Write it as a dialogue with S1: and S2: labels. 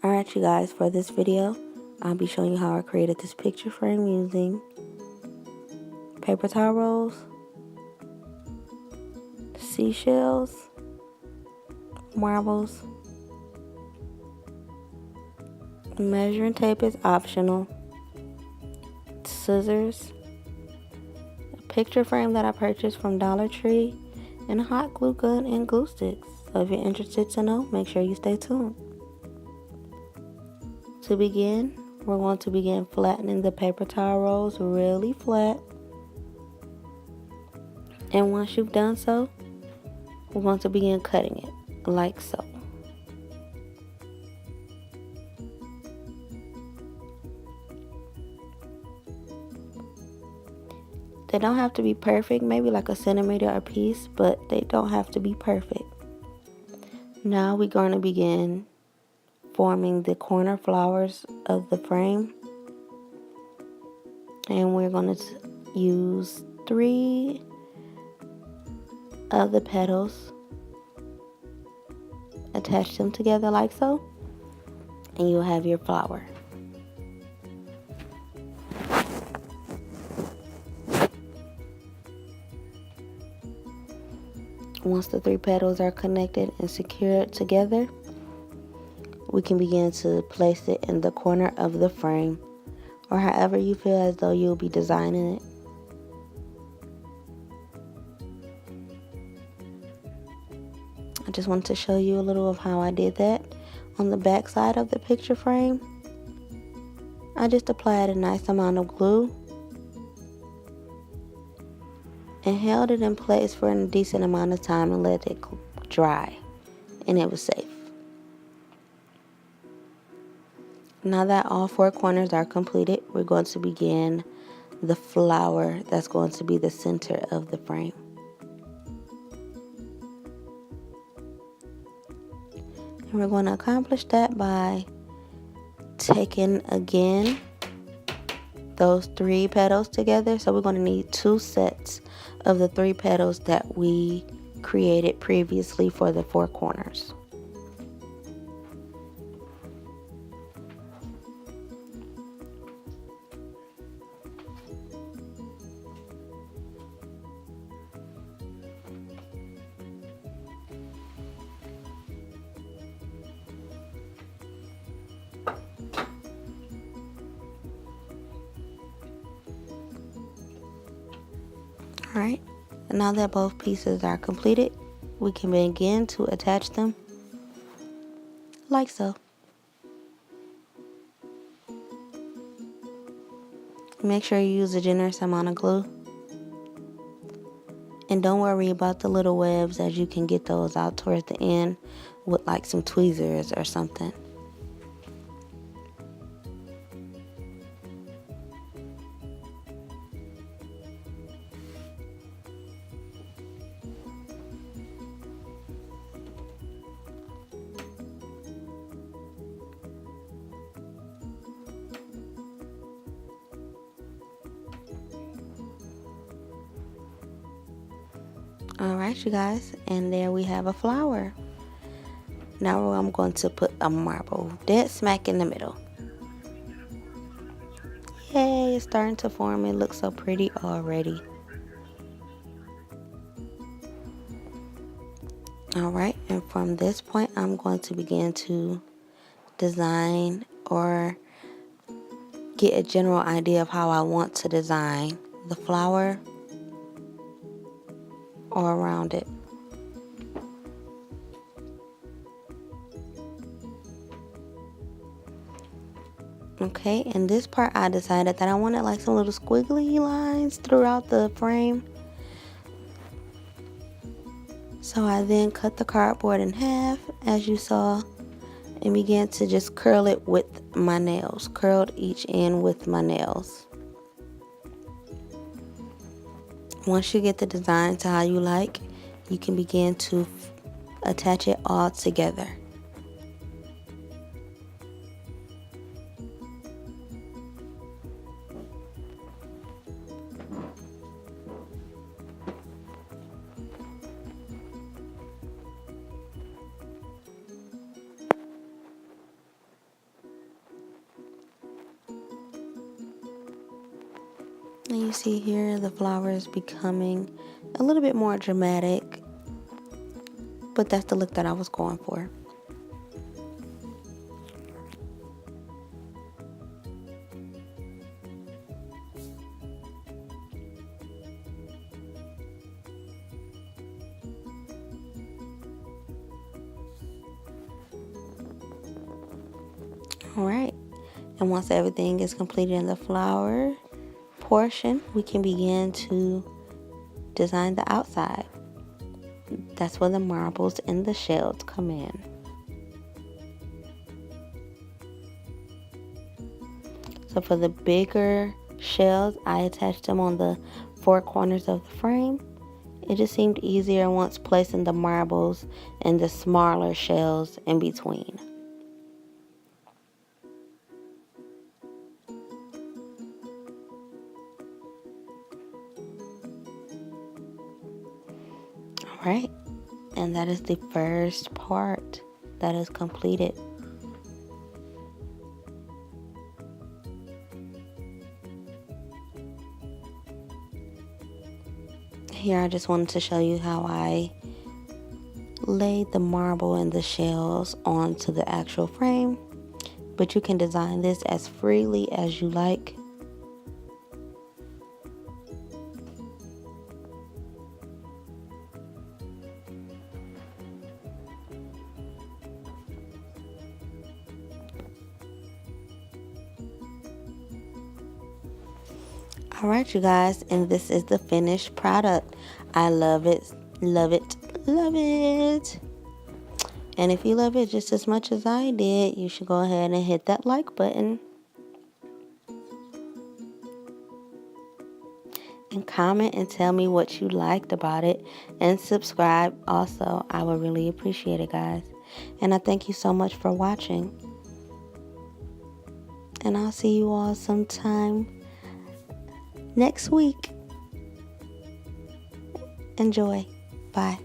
S1: Alright you guys, for this video, I'll be showing you how I created this picture frame using paper towel rolls, seashells, marbles, measuring tape is optional, scissors, a picture frame that I purchased from Dollar Tree, and a hot glue gun and glue sticks. So if you're interested to know, make sure you stay tuned. To begin, we're going to begin flattening the paper towel rolls really flat. And once you've done so, we're going to begin cutting it like so. They don't have to be perfect, maybe like a centimeter a piece, but they don't have to be perfect. Now we're going to begin forming the corner flowers of the frame. And we're going to use 3 of the petals, attach them together like so, and you'll have your flower. Once the 3 petals are connected and secured together, we can begin to place it in the corner of the frame, or however you feel as though you'll be designing it. I just wanted to show you a little of how I did that. On the back side of the picture frame, I just applied a nice amount of glue and held it in place for a decent amount of time and let it dry, and it was safe. Now that all 4 corners are completed, we're going to begin the flower that's going to be the center of the frame. And we're going to accomplish that by taking again those 3 petals together. So we're going to need 2 sets of the 3 petals that we created previously for the 4 corners. Alright, now that both pieces are completed, we can begin to attach them like so. Make sure you use a generous amount of glue. And don't worry about the little webs, as you can get those out towards the end with like some tweezers or something. Alright you guys, and there we have a flower. Now I'm going to put a marble dead smack in the middle. Yay, it's starting to form. It looks so pretty already. Alright, and from this point I'm going to begin to design or get a general idea of how I want to design the flower or around it. Okay, in this part I decided that I wanted like some little squiggly lines throughout the frame. So I then cut the cardboard in half, as you saw, and began to just curl it with my nails. Curled each end with my nails. Once you get the design to how you like, you can begin to attach it all together. And you see here the flower is becoming a little bit more dramatic, but that's the look that I was going for. Alright, and once everything is completed in the flower portion, we can begin to design the outside. That's where the marbles and the shells come in. So for the bigger shells, I attached them on the four corners of the frame. It just seemed easier once placing the marbles and the smaller shells in between. Alright, and that is the first part that is completed. Here I just wanted to show you how I laid the marble and the shells onto the actual frame, but you can design this as freely as you like. Alright, you guys, and this is the finished product. I love it, love it, love it. And if you love it just as much as I did, you should go ahead and hit that like button. And comment and tell me what you liked about it. And subscribe also. I would really appreciate it, guys. And I thank you so much for watching. And I'll see you all sometime next week. Enjoy. Bye.